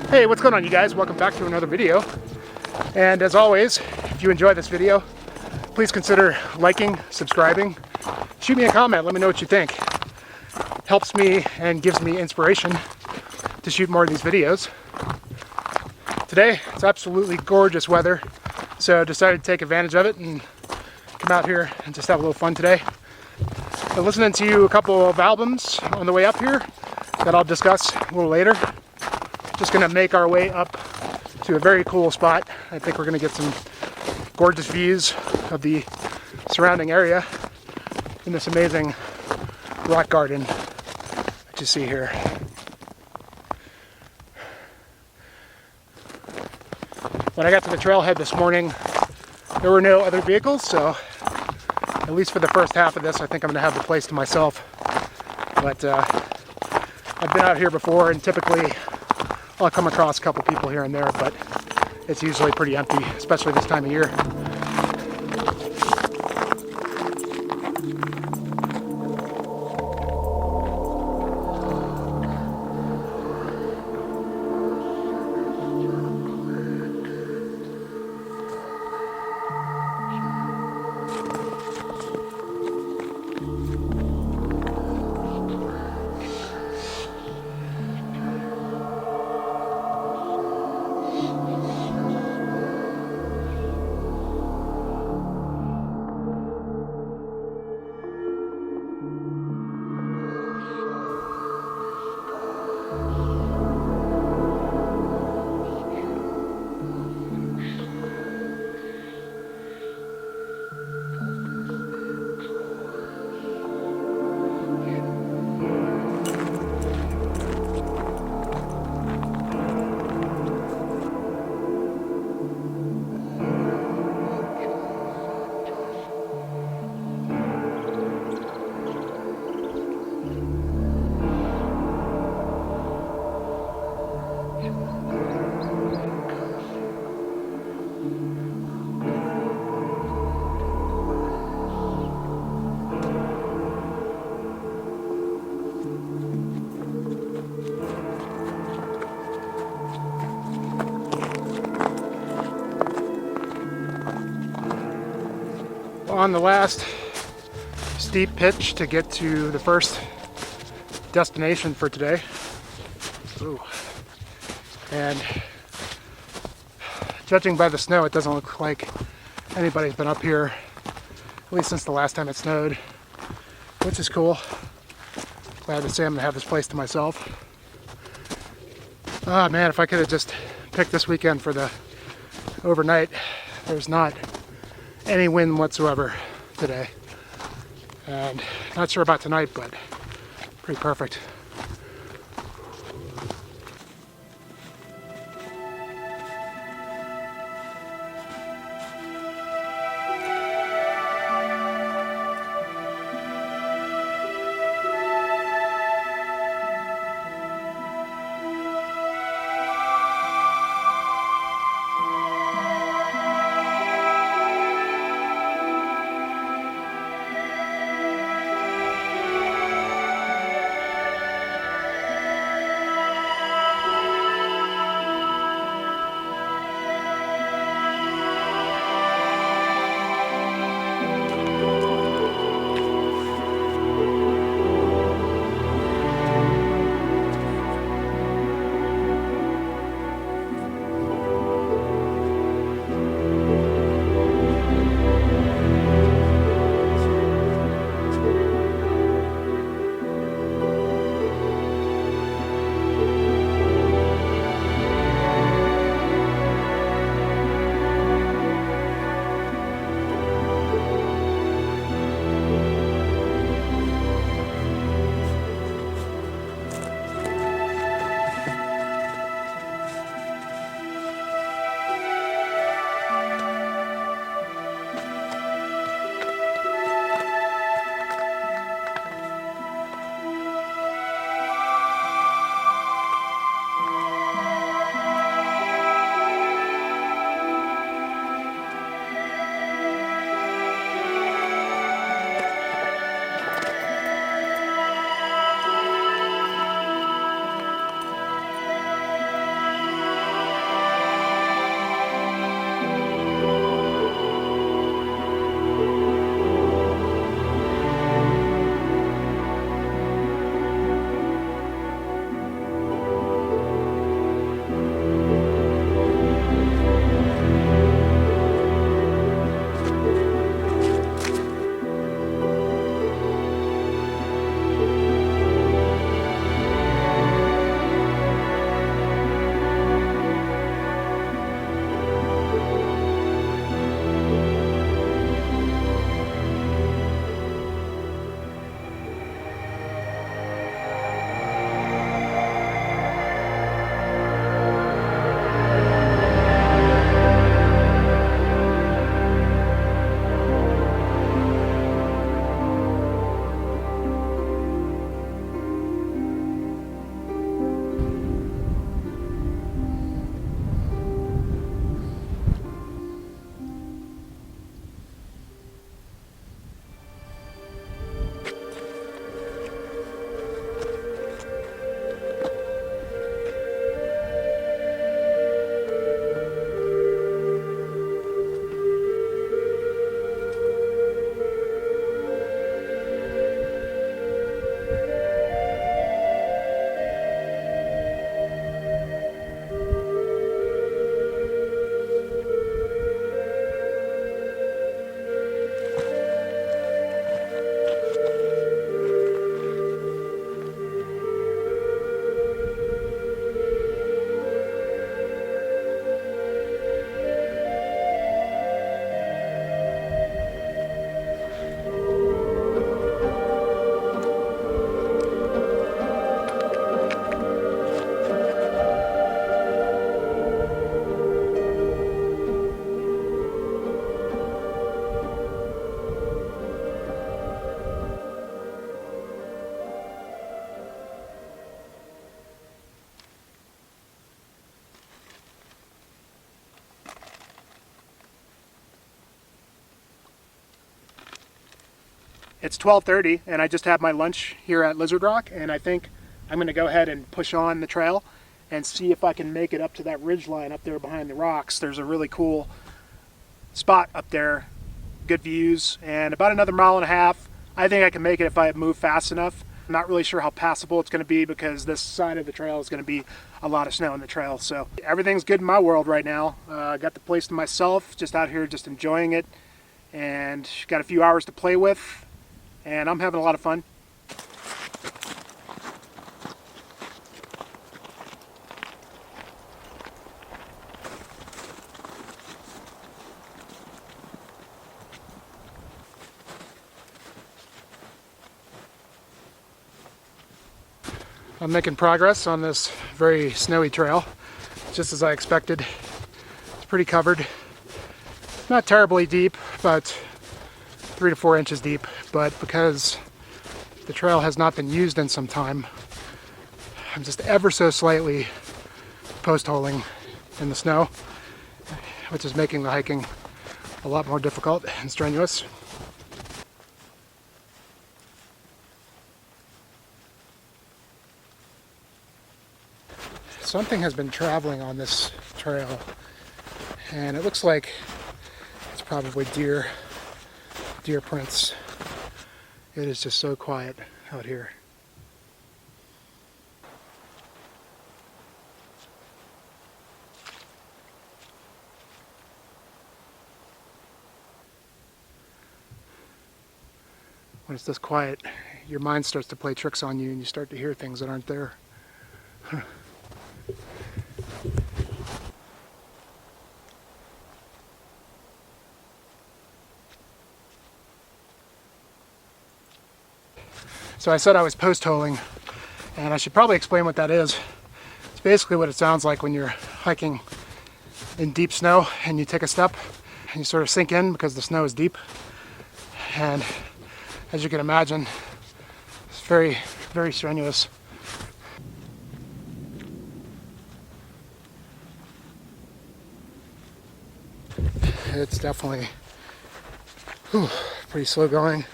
Hey, what's going on, you guys? Welcome back to another video. And as always, if you enjoy this video, please consider liking, subscribing. Shoot me a comment, let me know what you think. Helps me and gives me inspiration to shoot more of these videos. Today, it's absolutely gorgeous weather, so decided to take advantage of it and come out here and just have a little fun today. I'm listening to a couple of albums on the way up here that I'll discuss a little later. Just gonna make our way up to a very cool spot. I think we're gonna get some gorgeous views of the surrounding area in this amazing rock garden that you see here. When I got to the trailhead this morning, there were no other vehicles, so at least for the first half of this, I think I'm gonna have the place to myself. But I've been out here before, and typically I'll come across a couple people here and there, but it's usually pretty empty, especially this time of year. On the last steep pitch to get to the first destination for today. Ooh. And judging by the snow, it doesn't look like anybody's been up here, at least since the last time it snowed, which is cool. Glad to say I'm gonna have this place to myself. Oh man, if I could have just picked this weekend for the overnight. There's not any wind whatsoever today, and not sure about tonight, but pretty perfect. It's 12:30 and I just had my lunch here at Lizard Rock, and I think I'm going to go ahead and push on the trail and see if I can make it up to that ridge line up there behind the rocks. There's a really cool spot up there, good views, and about another mile and a half. I think I can make it if I move fast enough. I'm not really sure how passable it's going to be because this side of the trail is going to be a lot of snow in the trail. So everything's good in my world right now. Got the place to myself, just out here just enjoying it, and got a few hours to play with, and I'm having a lot of fun. I'm making progress on this very snowy trail, just as I expected. It's pretty covered. Not terribly deep, but 3 to 4 inches deep. But because the trail has not been used in some time, I'm just ever so slightly post-holing in the snow, which is making the hiking a lot more difficult and strenuous. Something has been traveling on this trail, and it looks like it's probably deer prints. It is just so quiet out here. When it's this quiet, your mind starts to play tricks on you and you start to hear things that aren't there. So I said I was post-holing, and I should probably explain what that is. It's basically what it sounds like when you're hiking in deep snow and you take a step and you sort of sink in because the snow is deep. And as you can imagine, it's very, very strenuous. It's definitely pretty slow going.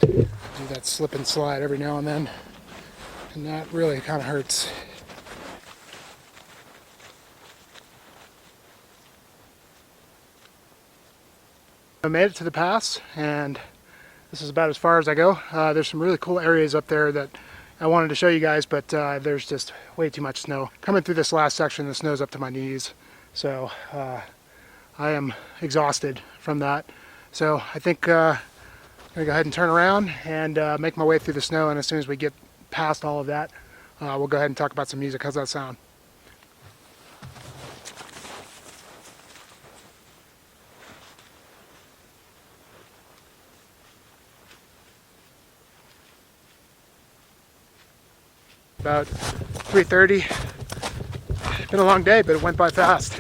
Do that slip and slide every now and then, and that really kind of hurts. I made it to the pass, and this is about as far as I go. There's some really cool areas up there that I wanted to show you guys, but there's just way too much snow. Coming through this last section, the snow's up to my knees, so I am exhausted from that. So I think I'm gonna go ahead and turn around and make my way through the snow, and as soon as we get past all of that, we'll go ahead and talk about some music. How's that sound? About 3:30. Been a long day, but it went by fast.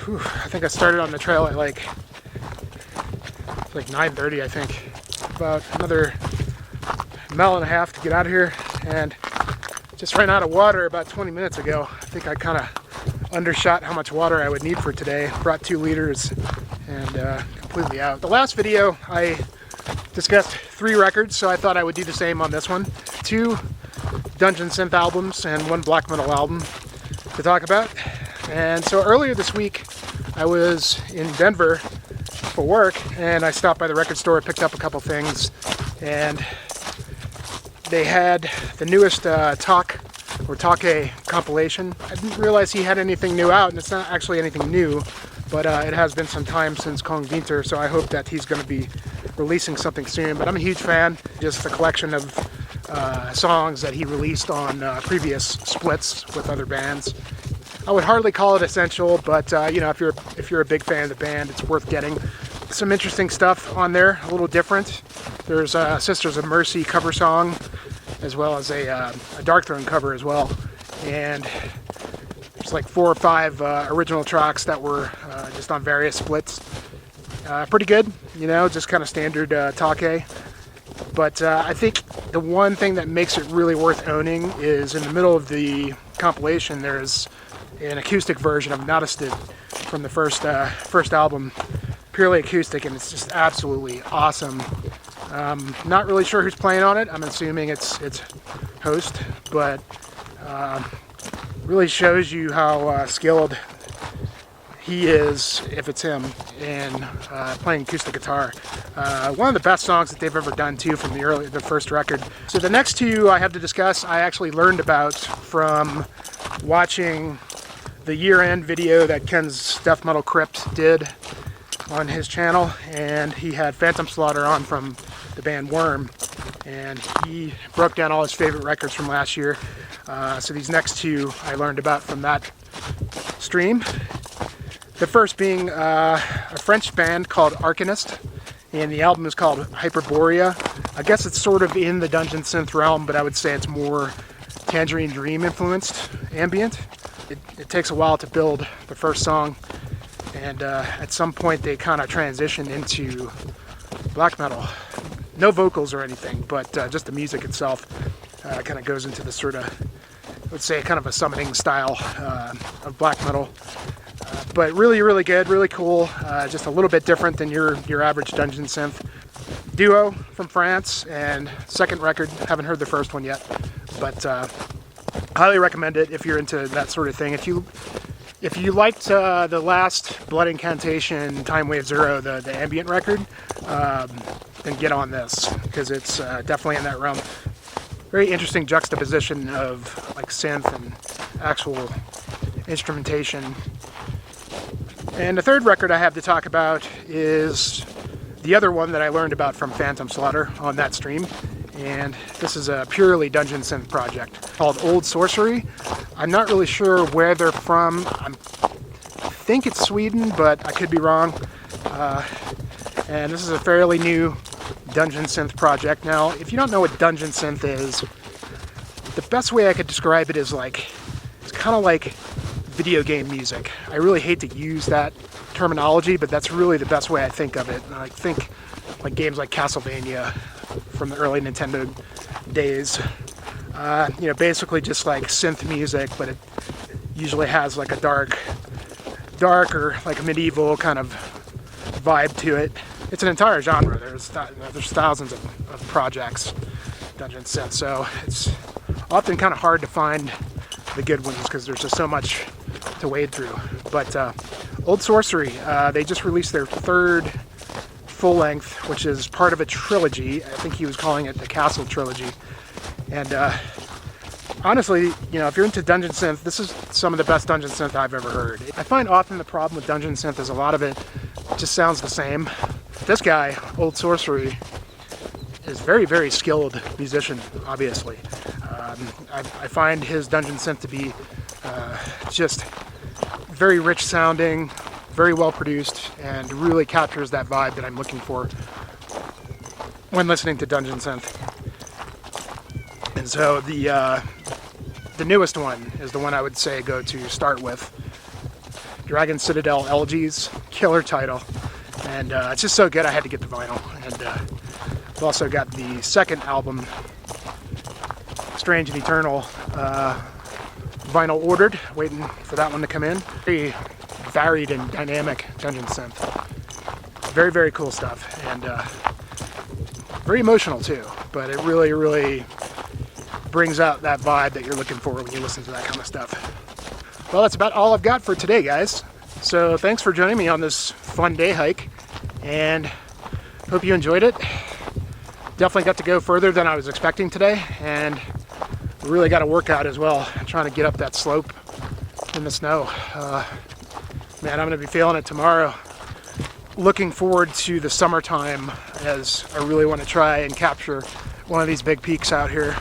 Whew, I think I started on the trail at like 9:30, I think. About another mile and a half to get out of here, and just ran out of water about 20 minutes ago. I think I kind of undershot how much water I would need for today. Brought 2 liters and completely out. The last video I discussed 3 records, so I thought I would do the same on this one. 2 Dungeon synth albums and 1 black metal album to talk about. And so earlier this week I was in Denver for work, and I stopped by the record store, picked up a couple things, and they had the newest Take compilation. I didn't realize he had anything new out, and it's not actually anything new, but it has been some time since Kong Winter, so I hope that he's going to be releasing something soon. But I'm a huge fan, just the collection of songs that he released on previous splits with other bands. I would hardly call it essential, but you know, if you're a big fan of the band, it's worth getting. Some interesting stuff on there, a little different. There's a Sisters of Mercy cover song, as well as a Darkthrone cover as well. And there's like 4 or 5 original tracks that were just on various splits. Pretty good, you know, just kind of standard Take. But I think the one thing that makes it really worth owning is in the middle of the compilation there's an acoustic version of Noticed from the first album, purely acoustic, and it's just absolutely awesome. Not really sure who's playing on it. I'm assuming it's Host, but really shows you how skilled he is, if it's him, in playing acoustic guitar. One of the best songs that they've ever done too, from the first record. So the next two I have to discuss, I actually learned about from watching the year-end video that Ken's Death Metal Crypt did on his channel, and he had Phantom Slaughter on from the band Worm, and he broke down all his favorite records from last year. So these next two I learned about from that stream. The first being a French band called Arcanist, and the album is called Hyperborea. I guess it's sort of in the dungeon synth realm, but I would say it's more Tangerine Dream influenced ambient. It takes a while to build the first song, and at some point they kind of transition into black metal. No vocals or anything, but just the music itself kind of goes into the sort of, let's say, kind of a summoning style of black metal. But really, really good, really cool. Just a little bit different than your average dungeon synth. Duo from France, and second record. Haven't heard the first one yet, but highly recommend it if you're into that sort of thing. If you liked the last Blood Incantation Time Wave Zero, the ambient record, then get on this, because it's definitely in that realm. Very interesting juxtaposition of like synth and actual instrumentation. And the third record I have to talk about is the other one that I learned about from Phantom Slaughter on that stream. And this is a purely dungeon synth project called Old Sorcery. I'm not really sure where they're from. I think it's Sweden, but I could be wrong. And this is a fairly new dungeon synth project. Now, if you don't know what dungeon synth is, the best way I could describe it is like, it's kind of like video game music. I really hate to use that terminology, but that's really the best way I think of it. I think like games like Castlevania from the early Nintendo days. Basically just like synth music, but it usually has like a dark or like a medieval kind of vibe to it. It's an entire genre. There's thousands of projects, dungeon synth, so it's often kind of hard to find the good ones because there's just so much to wade through. But Old Sorcery, they just released their third full length, which is part of a trilogy. I think he was calling it the Castle Trilogy. And honestly, if you're into dungeon synth, this is some of the best dungeon synth I've ever heard. I find often the problem with dungeon synth is a lot of it just sounds the same. This guy, Old Sorcery, is very, very skilled musician, obviously. I find his dungeon synth to be just very rich sounding, very well produced, and really captures that vibe that I'm looking for when listening to dungeon synth. And so the newest one is the one I would say go to start with. Dragon Citadel Elegies, killer title, and it's just so good I had to get the vinyl. And I've also got the second album, Strange and Eternal, vinyl ordered, waiting for that one to come in. Very varied and dynamic dungeon synth. Very, very cool stuff, and very emotional too, but it really, really brings out that vibe that you're looking for when you listen to that kind of stuff. Well, that's about all I've got for today, guys. So thanks for joining me on this fun day hike, and hope you enjoyed it. Definitely got to go further than I was expecting today, and really got a workout as well, trying to get up that slope in the snow. Man, I'm going to be feeling it tomorrow. Looking forward to the summertime, as I really want to try and capture one of these big peaks out here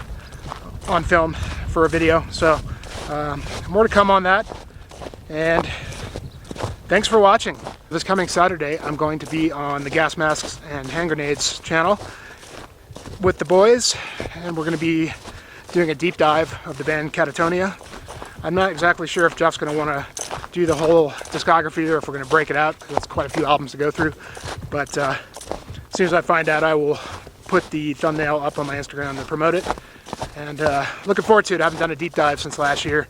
on film for a video. So more to come on that, and thanks for watching. This coming Saturday I'm going to be on the Gas Masks and Hand Grenades channel with the boys, and we're going to be doing a deep dive of the band Catatonia. I'm not exactly sure if Jeff's going to want to do the whole discography or if we're going to break it out, because it's quite a few albums to go through. But as soon as I find out, I will put the thumbnail up on my Instagram to promote it. And looking forward to it. I haven't done a deep dive since last year,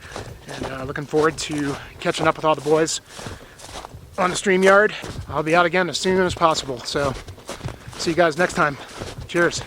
and Looking forward to catching up with all the boys on the StreamYard. I'll be out again as soon as possible. So see you guys next time. Cheers.